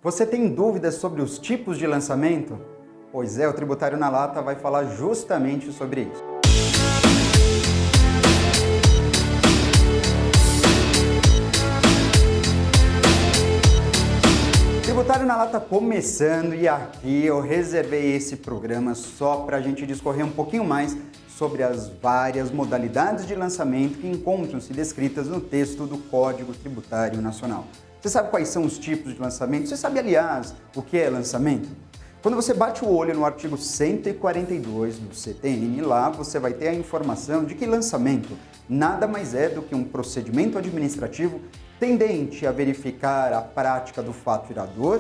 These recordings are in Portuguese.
Você tem dúvidas sobre os tipos de lançamento? Pois é, o Tributário na Lata vai falar justamente sobre isso. Tributário na Lata começando e aqui eu reservei esse programa só para a gente discorrer um pouquinho mais sobre as várias modalidades de lançamento que encontram-se descritas no texto do Código Tributário Nacional. Você sabe quais são os tipos de lançamento? Você sabe, aliás, o que é lançamento? Quando você bate o olho no artigo 142 do CTN, lá você vai ter a informação de que lançamento nada mais é do que um procedimento administrativo tendente a verificar a prática do fato gerador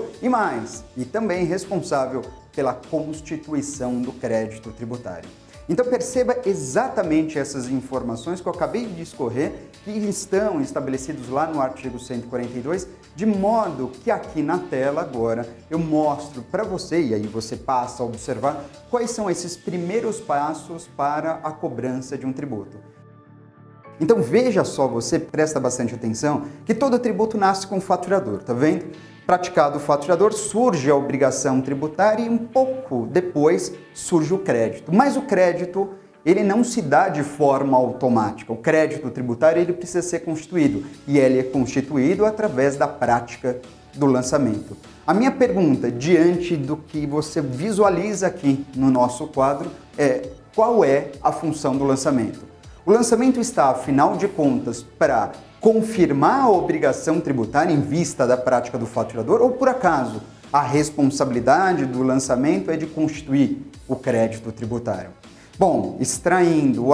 e também responsável pela constituição do crédito tributário. Então perceba exatamente essas informações que eu acabei de discorrer, que estão estabelecidos lá no artigo 142, de modo que aqui na tela agora eu mostro para você, e aí você passa a observar quais são esses primeiros passos para a cobrança de um tributo. Então veja só, você presta bastante atenção, que todo tributo nasce com o faturador, tá vendo? Praticado o faturador, surge a obrigação tributária e um pouco depois surge o crédito. Mas o crédito, ele não se dá de forma automática. O crédito tributário, ele precisa ser constituído e ele é constituído através da prática do lançamento. A minha pergunta, diante do que você visualiza aqui no nosso quadro, é: qual é a função do lançamento? O lançamento está, afinal de contas, para confirmar a obrigação tributária em vista da prática do faturador ou, por acaso, a responsabilidade do lançamento é de constituir o crédito tributário? Bom, extraindo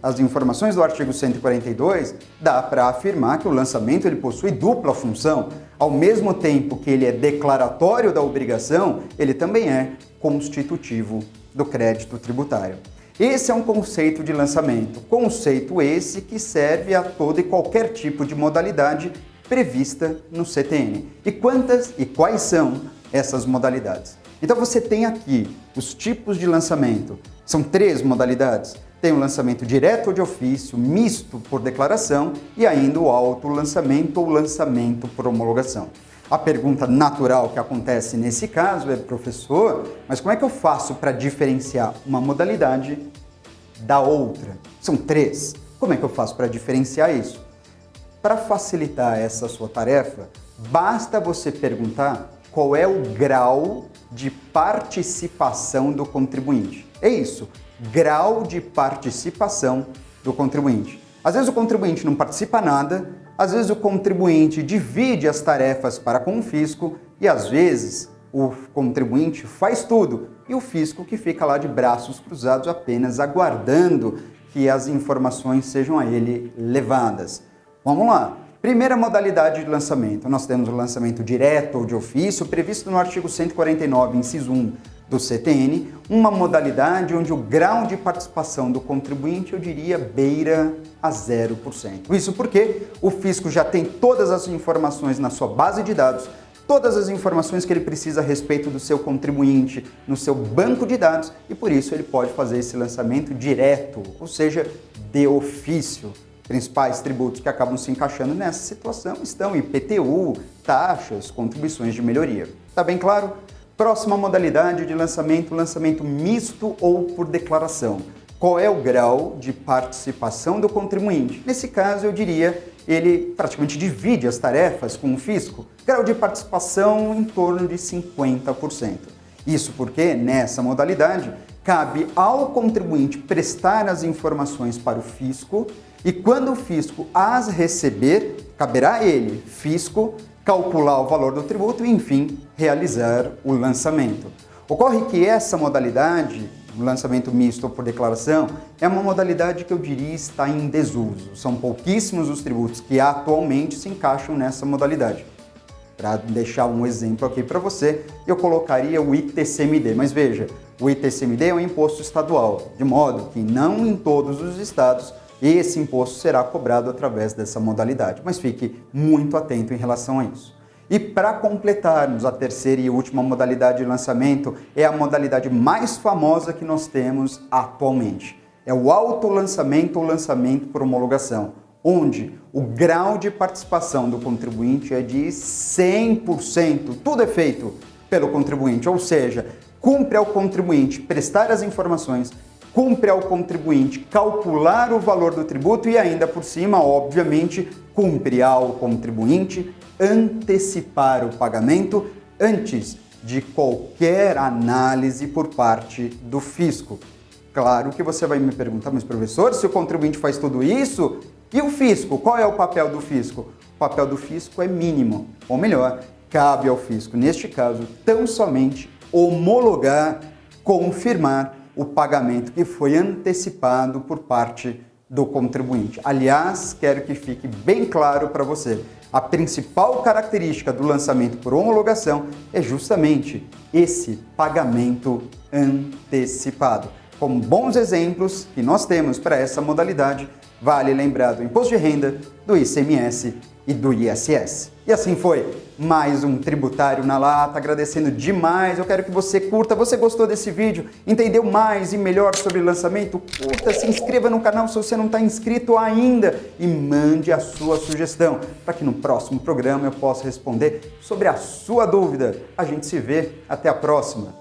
as informações do artigo 142, dá para afirmar que o lançamento ele possui dupla função. Ao mesmo tempo que ele é declaratório da obrigação, ele também é constitutivo do crédito tributário. Esse é um conceito de lançamento, conceito esse que serve a todo e qualquer tipo de modalidade prevista no CTN. E quantas e quais são essas modalidades? Então você tem aqui os tipos de lançamento. São 3 modalidades. Tem o lançamento direto ou de ofício, misto por declaração e ainda o autolançamento ou lançamento por homologação. A pergunta natural que acontece nesse caso é: professor, mas como é que eu faço para diferenciar uma modalidade da outra? São 3. Como é que eu faço para diferenciar isso? Para facilitar essa sua tarefa, basta você perguntar qual é o grau de participação do contribuinte. É isso, grau de participação do contribuinte. Às vezes o contribuinte não participa nada, às vezes o contribuinte divide as tarefas para com o fisco e às vezes o contribuinte faz tudo e o fisco que fica lá de braços cruzados apenas aguardando que as informações sejam a ele levadas. Vamos lá. Primeira modalidade de lançamento. Nós temos o lançamento direto ou de ofício, previsto no artigo 149, inciso 1 do CTN, uma modalidade onde o grau de participação do contribuinte, eu diria, beira a 0%. Isso porque o fisco já tem todas as informações na sua base de dados, todas as informações que ele precisa a respeito do seu contribuinte no seu banco de dados e por isso ele pode fazer esse lançamento direto, ou seja, de ofício. Principais tributos que acabam se encaixando nessa situação estão IPTU, taxas, contribuições de melhoria. Tá bem claro? Próxima modalidade de lançamento, lançamento misto ou por declaração. Qual é o grau de participação do contribuinte? Nesse caso, eu diria, ele praticamente divide as tarefas com o fisco. Grau de participação em torno de 50%. Isso porque, nessa modalidade, cabe ao contribuinte prestar as informações para o fisco e quando o fisco as receber, caberá a ele, fisco, calcular o valor do tributo e, enfim, realizar o lançamento. Ocorre que essa modalidade, o lançamento misto ou por declaração, é uma modalidade que eu diria está em desuso. São pouquíssimos os tributos que atualmente se encaixam nessa modalidade. Para deixar um exemplo aqui para você, eu colocaria o ITCMD, mas veja, o ITCMD é um imposto estadual, de modo que não em todos os estados esse imposto será cobrado através dessa modalidade, mas fique muito atento em relação a isso. E para completarmos, a terceira e última modalidade de lançamento é a modalidade mais famosa que nós temos atualmente. É o autolançamento ou lançamento por homologação, onde o grau de participação do contribuinte é de 100%. Tudo é feito pelo contribuinte, ou seja, cumpre ao contribuinte prestar as informações, cumpre ao contribuinte calcular o valor do tributo e ainda por cima, obviamente, cumpre ao contribuinte antecipar o pagamento antes de qualquer análise por parte do fisco. Claro que você vai me perguntar, mas professor, se o contribuinte faz tudo isso, e o fisco? Qual é o papel do fisco? O papel do fisco é mínimo, ou melhor, cabe ao fisco, neste caso, tão somente homologar, confirmar o pagamento que foi antecipado por parte do contribuinte. Aliás, quero que fique bem claro para você, a principal característica do lançamento por homologação é justamente esse pagamento antecipado. Como bons exemplos que nós temos para essa modalidade, vale lembrar do imposto de renda, do ICMS e do ISS. E assim foi mais um Tributário na Lata, agradecendo demais. Eu quero que você curta. Você gostou desse vídeo? Entendeu mais e melhor sobre lançamento? Curta, se inscreva no canal se você não está inscrito ainda e mande a sua sugestão para que no próximo programa eu possa responder sobre a sua dúvida. A gente se vê. Até a próxima.